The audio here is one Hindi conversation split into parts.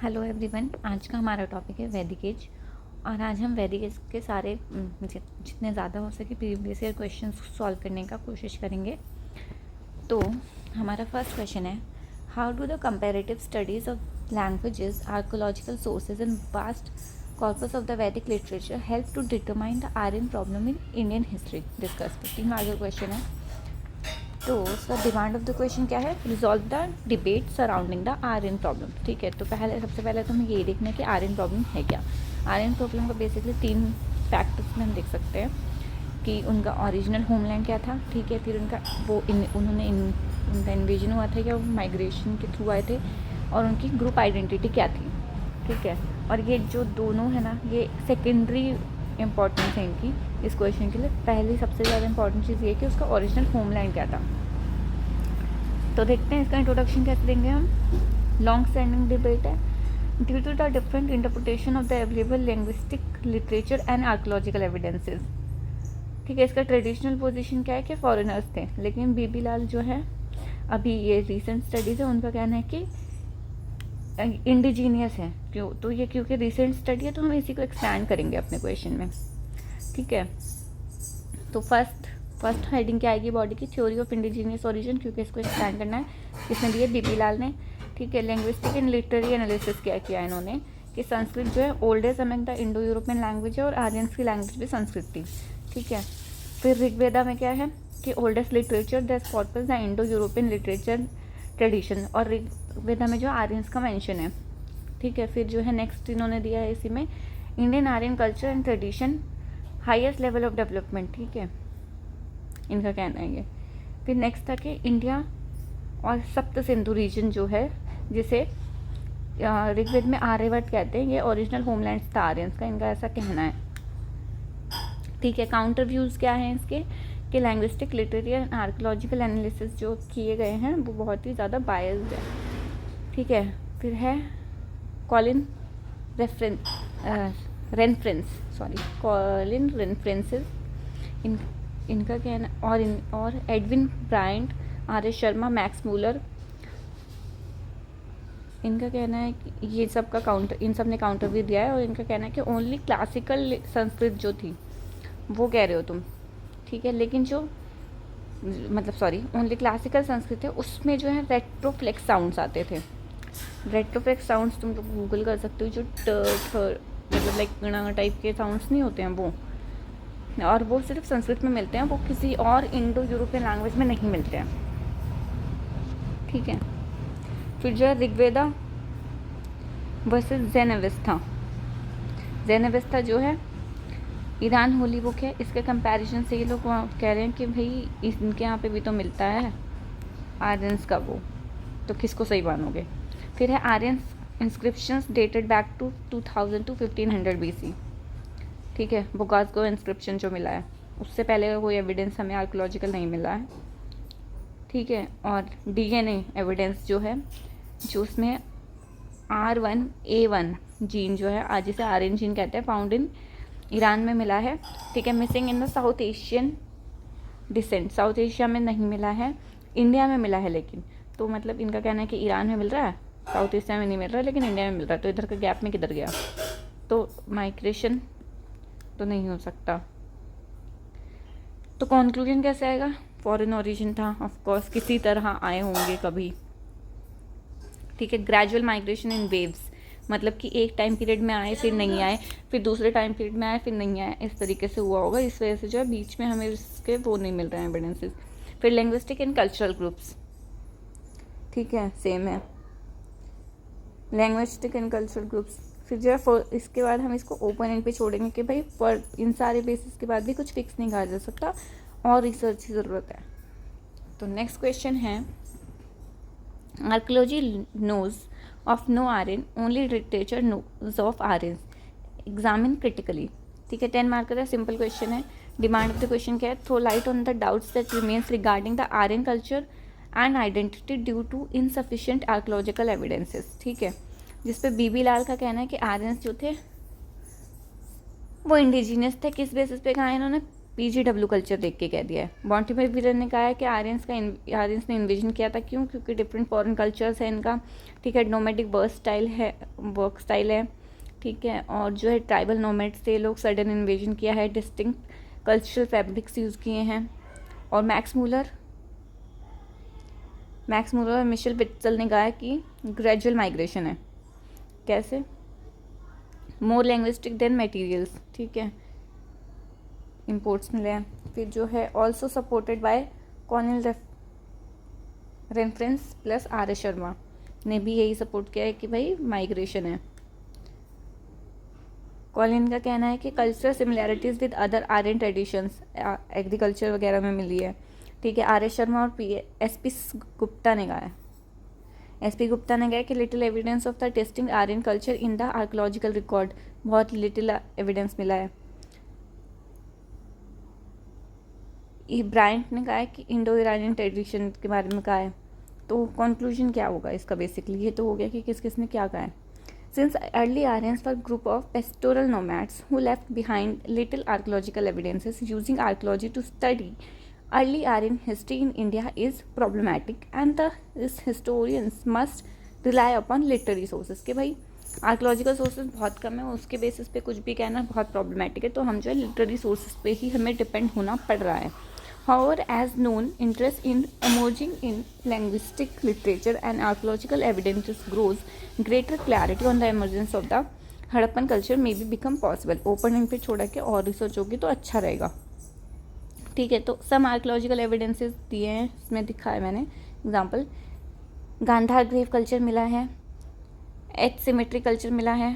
हेलो एवरीवन, आज का हमारा टॉपिक है वैदिक एज। और आज हम वैदिक एज के सारे जितने ज़्यादा हो सके प्रीवियस ईयर क्वेश्चन सॉल्व करने का कोशिश करेंगे। तो हमारा फर्स्ट क्वेश्चन है, how do the comparative studies of languages, archaeological sources and vast corpus of the Vedic literature help to determine the Aryan problem in Indian history. Discuss 15 marks का क्वेश्चन है। तो उसका डिमांड ऑफ द क्वेश्चन क्या है? Resolve the debate surrounding the Aryan problem. ठीक है, तो सबसे पहले तो हमें यही देखना है कि आर्यन प्रॉब्लम है क्या। आर्यन प्रॉब्लम का बेसिकली 3 फैक्टर्स में हम देख सकते हैं कि उनका ओरिजिनल होमलैंड क्या था। ठीक है, फिर उनका इन्वेजन हुआ था या वो माइग्रेशन के थ्रू आए थे, और उनकी ग्रुप आइडेंटिटी क्या थी। ठीक है, और ये जो दोनों है ना, ये सेकेंडरी इम्पॉर्टेंस है इनकी इस क्वेश्चन के लिए। पहली सबसे ज़्यादा इंपॉर्टेंट चीज़ ये है कि उसका ओरिजिनल होमलैंड क्या था। तो देखते हैं इसका इंट्रोडक्शन कैसे देंगे हम। लॉन्ग स्टैंडिंग डिबेट है due to the different interpretation of the available linguistic literature and archaeological evidences. ठीक है, इसका ट्रेडिशनल पोजीशन क्या है कि फॉरेनर्स थे, लेकिन बीबी लाल जो है, अभी ये रिसेंट स्टडीज़ है, उनका कहना है कि इंडिजीनियस है। क्यों? तो ये क्योंकि रिसेंट स्टडी है तो हम इसी को एक्सपैंड करेंगे अपने क्वेश्चन में। ठीक है, तो फर्स्ट हेडिंग क्या आएगी बॉडी की? थ्योरी ऑफ इंडिजीनियस ओरिजिन, क्योंकि इसको एक्सपैंड करना है। किसने दिए? बीबी लाल ने। ठीक है, लिंग्विस्टिक एंड लिटरेरी एनालिसिस क्या किया इन्होंने कि संस्कृत जो है oldest among the Indo European language है, और आर्यंस की लैंग्वेज भी संस्कृत थी। ठीक है, फिर ऋग्वेदा में क्या है कि oldest literature the corpus the Indo European literature tradition, और ऋग्वेदा में जो आर्यंस का मेंशन है। ठीक है, फिर जो है नेक्स्ट इन्होंने दिया है इसी में Indian Aryan culture and tradition highest level of development. ठीक है, इनका कहना है ये। फिर नेक्स्ट था कि इंडिया और सप्त सिंधु रीजन जो है, जिसे ऋग्वेद में आर्यवर्त कहते हैं, ये ओरिजिनल होमलैंड था आर्यंस का, इनका ऐसा कहना है। ठीक है, काउंटर व्यूज़ क्या हैं इसके कि linguistic literary and archaeological analysis जो किए गए हैं वो बहुत ही ज़्यादा बायस्ड है। ठीक है, फिर है कॉलिन रेफरेंसेस, इनका कहना, और Edwin Bryant, R S Sharma, Max Muller, इनका कहना है कि ये सब का काउंटर, इन सब ने काउंटर भी दिया है, और इनका कहना है कि ओनली क्लासिकल संस्कृत जो थी वो कह रहे हो तुम। ठीक है, लेकिन जो ओनली क्लासिकल संस्कृत है उसमें जो है रेट्रोफ्लेक्स साउंड्स आते थे। रेट्रोफ्लेक्स साउंड्स तुम लोग गूगल कर सकते हो, जो मतलब लाइक टाइप के साउंड्स नहीं होते हैं वो, और वो सिर्फ संस्कृत में मिलते हैं, वो किसी और इंडो यूरोपियन लैंग्वेज में नहीं मिलते हैं। ठीक है, फिर जो है ऋग्वेदा वर्सेस ज़ैन अवस्था जो है ईरान होली बुक है, इसके कंपैरिजन से ये लोग कह रहे हैं कि भाई इनके यहाँ पे भी तो मिलता है आर्यंस का वो, तो किसको सही मानोगे। फिर है Aryans inscriptions dated back to 2000 to 1500 BC। ठीक है, बोगासगो इंस्क्रिप्शन जो मिला है, उससे पहले का कोई एविडेंस हमें आर्कोलॉजिकल नहीं मिला है। ठीक है, और DNA एविडेंस जो है, जो उसमें R1A1 जीन जो है, आज जिसे आर्यन जीन कहते हैं, फाउंड इन ईरान में मिला है। ठीक है, missing in the South Asian descent, South Asia में नहीं मिला है, इंडिया में मिला है लेकिन। तो मतलब इनका कहना है कि ईरान में मिल रहा है, साउथ एशिया में नहीं मिल रहा है, लेकिन इंडिया में मिल रहा है, तो इधर का गैप में किधर गया? तो माइग्रेशन तो नहीं हो सकता। तो कंक्लूजन कैसे आएगा? फॉरेन ओरिजिन था, ऑफ कोर्स किसी तरह आए होंगे कभी। ठीक है, ग्रेजुअल माइग्रेशन इन वेव्स, मतलब कि एक टाइम पीरियड में आए फिर नहीं आए, फिर दूसरे टाइम पीरियड में आए फिर नहीं आए, इस तरीके से हुआ होगा। इस वजह से जो है बीच में हमें इसके वो नहीं मिल रहे हैं एविडेंसेस। फिर लैंग्विस्टिक एंड कल्चरल ग्रुप्स, ठीक है, सेम है लैंग्विस्टिक एंड कल्चरल ग्रुप्स। फिर जो है इसके बाद हम इसको ओपन एंड पे छोड़ेंगे कि भाई पर इन सारे बेसिस के बाद भी कुछ फिक्स नहीं कहा जा सकता, और रिसर्च की ज़रूरत है। तो नेक्स्ट क्वेश्चन है, archaeology knows of no Aryan, only literature knows of Aryan, examine critically. ठीक है, 10 मार्क का सिंपल क्वेश्चन है। डिमांड ऑफ द क्वेश्चन क्या है? Throw light on the doubts that remains regarding the Aryan culture and identity due to insufficient archaeological evidences. ठीक है, जिसपे बीबी लाल का कहना है कि आर्यंस जो थे वो इंडिजीनियस थे। किस बेसिस पे कहा इन्होंने? PGW कल्चर देख के कह दिया है। बॉन्टीमर व्हीलर ने कहा है कि आर्यंस ने इन्विजन किया था। क्यों? क्योंकि डिफरेंट फॉरेन कल्चर्स है इनका, ठीक है। नोमैडिक वर्क स्टाइल है, ठीक है। और जो है ट्राइबल नोमैड्स थे, लोग सडन इन्वेजन किया है, डिस्टिंक्ट कल्चरल फैब्रिक्स यूज़ किए हैं। और मैक्स मूलर और मिशेल विट्सल ने कहा है कि ग्रेजुअल माइग्रेशन है। कैसे? मोर लैंग्विस्टिक देन मटेरियल्स, ठीक है, इंपोर्ट्स मिले हैं। फिर जो है also supported by Cornell reference plus R.S. Sharma ने भी यही सपोर्ट किया है कि भाई माइग्रेशन है। कॉलिन का कहना है कि cultural similarities with other Aryan traditions agriculture वगैरह में मिली है, ठीक है। R.S. शर्मा और S.P. गुप्ता ने कहा है। S.P. गुप्ता ने कहा कि little evidence of the testing Aryan culture in the archaeological record, बहुत लिटिल एविडेंस मिला है। ब्रायंट ने कहा है कि इंडो ईरानियन ट्रेडिशन के बारे में कहा है। तो कंक्लूजन क्या होगा इसका? बेसिकली ये तो हो गया कि किस किस ने क्या कहा है। Since early Aryans were group of pastoral nomads who left behind little archaeological evidences using archaeology to study early Aryan history in India is problematic and the historians must rely upon literary sources. के भाई आर्कोलॉजिकल सोर्सेज बहुत कम है, उसके बेसिस पे कुछ भी कहना बहुत प्रॉब्लमैटिक है, तो हम जो है लिटरेरी सोर्सेज पे ही हमें डिपेंड होना पड़ रहा है। However, as known, interest in emerging in linguistic literature and archaeological evidences grows, greater clarity on the emergence of the Harappan culture may be become possible। Opening पे छोड़ा के और रिसर्च होगी तो अच्छा रहेगा, ठीक है। तो सम आर्कोलॉजिकल एविडेंसेस दिए हैं, इसमें दिखाया मैंने एग्जाम्पल। गांधार ग्रेव कल्चर मिला है, एच सिमेट्री कल्चर मिला है,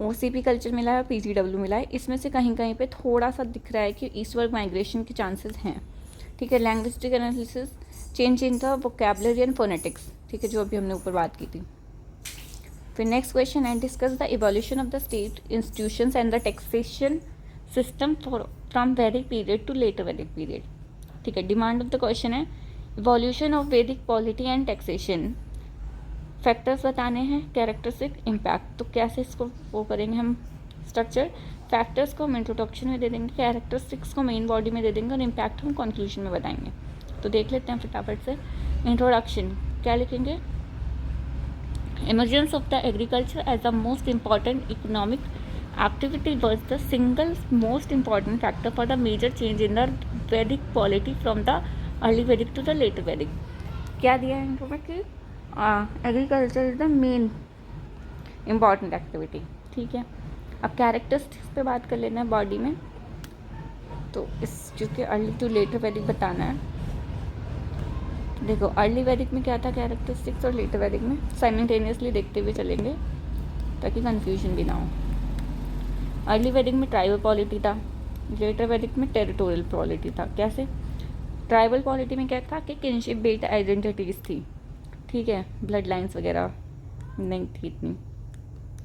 OCP कल्चर मिला है, PGW मिला है। इसमें से कहीं कहीं पे थोड़ा सा दिख रहा है कि ईस्टवर्ड माइग्रेशन के चांसेस हैं, ठीक है। Linguistic analysis, change in the vocabulary and phonetics, ठीक है, जो अभी हमने ऊपर बात की थी। फिर नेक्स्ट क्वेश्चन है, discuss the evolution of the state institutions and the taxation system from वैदिक पीरियड टू लेटर वैदिक पीरियड, ठीक है। डिमांड ऑफ द क्वेश्चन है इवोल्यूशन ऑफ वैदिक पॉलिटी एंड टैक्सेशन, फैक्टर्स बताने हैं, कैरेक्टरिस्टिक, इम्पैक्ट। तो कैसे इसको वो करेंगे हम स्ट्रक्चर? फैक्टर्स को हम इंट्रोडक्शन में दे देंगे, कैरेक्टरिस्टिक्स को मेन बॉडी में दे देंगे और इम्पैक्ट हम कंक्लूजन में बताएंगे। तो देख लेते हैं फटाफट से। इंट्रोडक्शन क्या लिखेंगे? Emergence of the agriculture as the most important economic activity was the single most important factor for the major change in the Vedic polity from the early Vedic to the later Vedic. क्या दिया है introduction? Agriculture is the main important activity, ठीक है। अब कैरेक्टरिस्टिक्स पे बात कर लेना है बॉडी में। तो इस चूँकि अर्ली टू लेटर वैदिक बताना है, देखो अर्ली वैदिक में क्या था कैरेक्टरिस्टिक्स और लेटर वैदिक में साइमल्टेनियसली देखते हुए चलेंगे ताकि कन्फ्यूजन भी ना हो। अर्ली वैदिक में ट्राइबल पॉलिटी था, लेटर वैदिक में टेरिटोरियल पॉलिटी था। कैसे? ट्राइबल पॉलिटी में क्या था कि किनशिप बेस्ड आइडेंटिटीज़ थी, ठीक है, ब्लड लाइन्स वगैरह नहीं थी, इतनी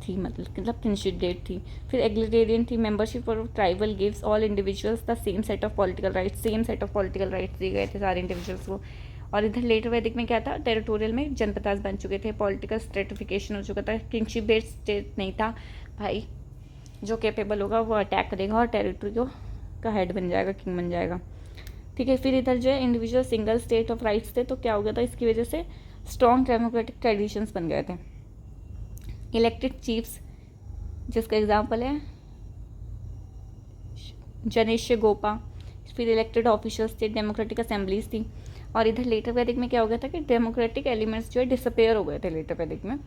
थी, मतलब किनशिप डेट थी। फिर एग्रीटेरियन थी, membership for tribal gives all individuals the same set of political rights दिए गए थे सारे इंडिविजुअल्स को। और इधर लेटर वैदिक में क्या था? टेरिटोरियल में जनपदास बन चुके थे, पॉलिटिकल स्ट्रेटिफिकेशन हो चुका था, किंगशिप बेस्ड स्टेट नहीं था। भाई जो कैपेबल होगा वो अटैक करेगा और टेरिटरी को का हेड बन जाएगा, किंग बन जाएगा, ठीक है। फिर इधर जो है individual single state of rights थे, तो क्या हो गया था इसकी वजह से स्ट्रॉन्ग डेमोक्रेटिक ट्रेडिशंस बन गए थे। इलेक्टेड चीफ्स जिसका एग्जाम्पल है जनेश्य गोपा। फिर इलेक्टेड ऑफिशियल्स थे, डेमोक्रेटिक असेंबलीज थी। और इधर लेटर वैदिक में क्या हो गया था कि डेमोक्रेटिक एलिमेंट्स जो है डिसअपेयर हो गए थे लेटर वैदिक में,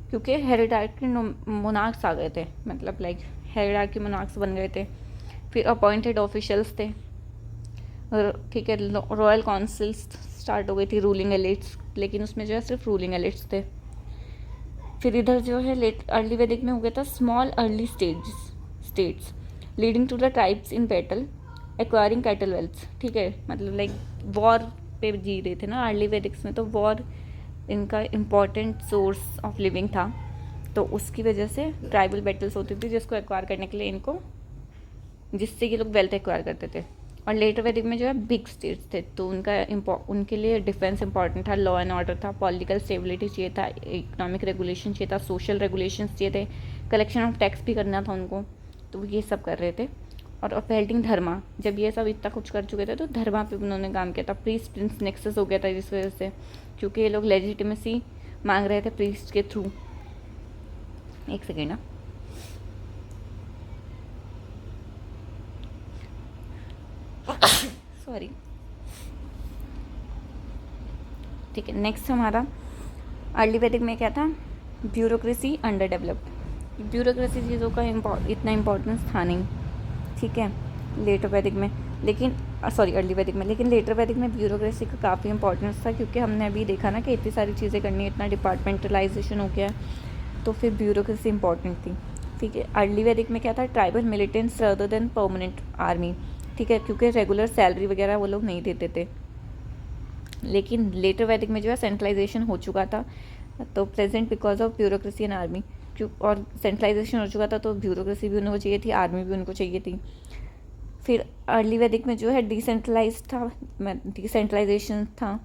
क्योंकि हेरिडार्की मोनार्क्स आ गए थे, मतलब लाइक हेरिडार्की मोनार्क्स बन गए थे। फिर अपॉइंटेड ऑफिशियल्स थे, ठीक है। रॉयल काउंसिल्स स्टार्ट हो गई थी, रूलिंग एलिट्स, लेकिन उसमें जो है सिर्फ रूलिंग एलिट्स थे। फिर इधर जो है अर्ली वैदिक में हो गया था small early states leading to the tribes in battle acquiring cattle wealth, ठीक है, मतलब लाइक वॉर पे जी रहे थे ना अर्ली वैदिक्स में, तो वॉर इनका इम्पॉर्टेंट सोर्स ऑफ लिविंग था, तो उसकी वजह से ट्राइबल बैटल्स होती थी जिसको एक्वायर करने के लिए इनको, जिससे ये लोग वेल्थ एक्वायर करते थे। और लेटर वैदिक में जो है बिग स्टेट्स थे, तो उनके लिए डिफेंस इंपॉर्टेंट था, लॉ एंड ऑर्डर था, पॉलिटिकल स्टेबिलिटी चाहिए था, इकोनॉमिक रेगुलेशन चाहिए था, सोशल रेगुलेशन चाहिए थे, कलेक्शन ऑफ टैक्स भी करना था उनको, तो ये सब कर रहे थे। और पेल्टिंग धर्मा, जब ये सब इतना कुछ कर चुके थे तो धर्मा पे उन्होंने काम किया था। प्रीस्ट प्रिंस नेक्सस हो गया था जिस वजह से, क्योंकि ये लोग लेजिटिमेसी मांग रहे थे प्रीस्ट के थ्रू। एक सेकेंड ना, सॉरी। ठीक है, नेक्स्ट हमारा अर्ली वैदिक में क्या था, ब्यूरोक्रेसी अंडर डेवलप्ड। ब्यूरोक्रेसी चीज़ों का इतना इम्पोर्टेंस था नहीं, ठीक है, लेटर वैदिक में, लेकिन सॉरी अर्ली वैदिक में, लेकिन लेटर वैदिक में ब्यूरोक्रेसी का काफ़ी इंपॉर्टेंस था, क्योंकि हमने अभी देखा ना कि इतनी सारी चीज़ें करनी है, इतना डिपार्टमेंटलाइजेशन हो गया, तो फिर ब्यूरोक्रेसी इंपॉर्टेंट थी। ठीक है, अर्ली वैदिक में क्या था, tribal militants rather than permanent army, ठीक है, क्योंकि रेगुलर सैलरी वगैरह वो लोग नहीं देते थे। लेकिन लेटर वैदिक में जो है सेंट्रलाइजेशन हो चुका था, तो present because of bureaucracy and army, क्यों, और सेंट्रलाइजेशन हो चुका था तो ब्यूरोक्रेसी भी उनको चाहिए थी, आर्मी भी उनको चाहिए थी। फिर अर्ली वैदिक में जो है डिसेंट्रलाइज था, डिसेंट्रलाइजेशन था,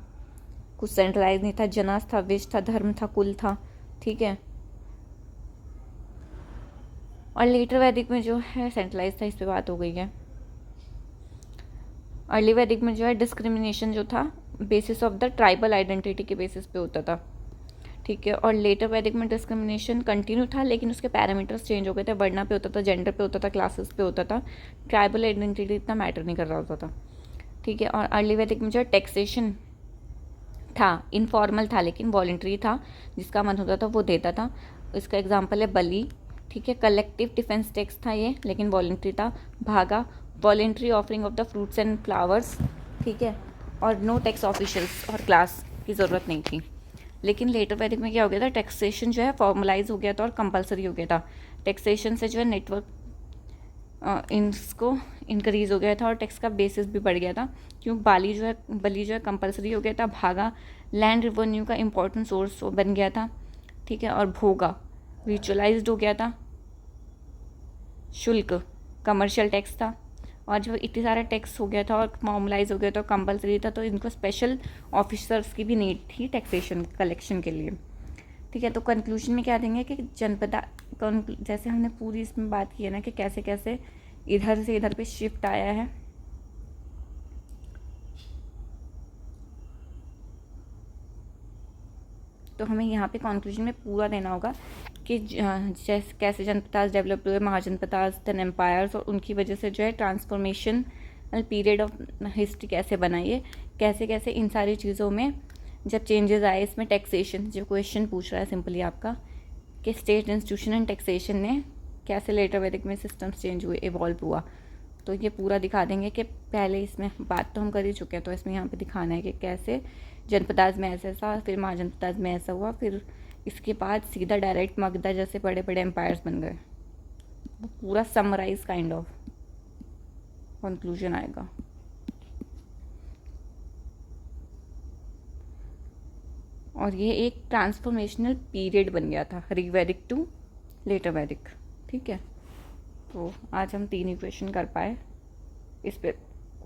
कुछ सेंट्रलाइज नहीं था, जनास था, विश था, धर्म था, कुल था, ठीक है। और लेटर वैदिक में जो है सेंट्रलाइज था, इस पे बात हो गई है। अर्ली वैदिक में जो है डिस्क्रिमिनेशन जो था basis of the tribal identity के बेसिस पे होता था, ठीक है। और लेटर वैदिक में डिस्क्रिमिनेशन कंटिन्यू था, लेकिन उसके पैरामीटर्स चेंज हो गए थे, वर्णा पे होता था, जेंडर पे होता था, क्लासेस पे होता था, ट्राइबल आइडेंटिटी इतना मैटर नहीं कर रहा होता था, ठीक है। और अर्ली वैदिक में जो है टैक्सेशन था, इनफॉर्मल था लेकिन वॉलेंट्री था, जिसका मन होता था वो देता था। इसका एग्जाम्पल है बलि, ठीक है। कलेक्टिव डिफेंस टैक्स था ये, लेकिन वॉलेंट्री था। भागा, voluntary offering of the fruits and flowers, ठीक है। और नो टैक्स ऑफिशियल्स और क्लास की ज़रूरत नहीं थी। लेकिन लेटर वैदिक में क्या हो गया था, टैक्सेशन जो है फॉर्मलाइज हो गया था और कंपलसरी हो गया था। टैक्सेशन से जो है नेटवर्क इनको इंक्रीज़ हो गया था और टैक्स का बेसिस भी बढ़ गया था, क्यों, बलि जो है कंपलसरी हो गया था। भागा लैंड रेवेन्यू का इम्पोर्टेंट सोर्स बन गया था, ठीक है। और भोगा रिचुअलाइज्ड हो गया था। शुल्क कमर्शियल टैक्स था, और जब इतनी सारा टैक्स हो गया था और फॉर्मलाइज हो गया था, कंपलसरी था, तो इनको स्पेशल ऑफिसर्स की भी नीड थी टैक्सेशन कलेक्शन के लिए, ठीक है। तो कंक्लूजन में क्या देंगे कि जनपदा, जैसे हमने पूरी इसमें बात की है ना कि कैसे कैसे इधर से इधर पे शिफ्ट आया है, तो हमें यहाँ पे कंक्लूजन में पूरा देना होगा कि जैसे कैसे जनपदास डेवलप हुए, महाजनपदास, देन एम्पायर्स, और उनकी वजह से जो है ट्रांसफॉर्मेशन पीरियड ऑफ हिस्ट्री कैसे बनाइए, कैसे कैसे इन सारी चीज़ों में जब चेंजेस आए। इसमें टैक्सेशन जो क्वेश्चन पूछ रहा है सिंपली आपका, कि स्टेट इंस्टीट्यूशन एंड टैक्सेशन ने कैसे लेटर वैदिक में सिस्टम्स चेंज हुए, इवॉल्व हुआ, तो ये पूरा दिखा देंगे कि पहले इसमें बात तो हम कर ही चुके हैं, तो इसमें यहाँ पे दिखाना है कि कैसे जनपदाज में ऐसा, फिर महाजनपदाज में ऐसा हुआ, फिर इसके बाद सीधा डायरेक्ट मगधा जैसे बड़े बड़े एम्पायर्स बन गए। पूरा समराइज काइंड ऑफ कंक्लूजन आएगा। और ये एक ट्रांसफॉर्मेशनल पीरियड बन गया था, रीवैदिक टू लेटर वैदिक, ठीक है। तो आज हम 3 इक्वेशन कर पाए, इस पे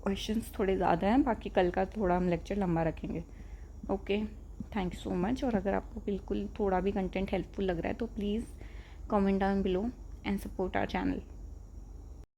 क्वेश्चंस थोड़े ज़्यादा हैं, बाकी कल का थोड़ा हम लेक्चर लंबा रखेंगे। Okay, thank you so much. और अगर आपको बिल्कुल थोड़ा भी कंटेंट हेल्पफुल लग रहा है तो please comment down below and support our channel.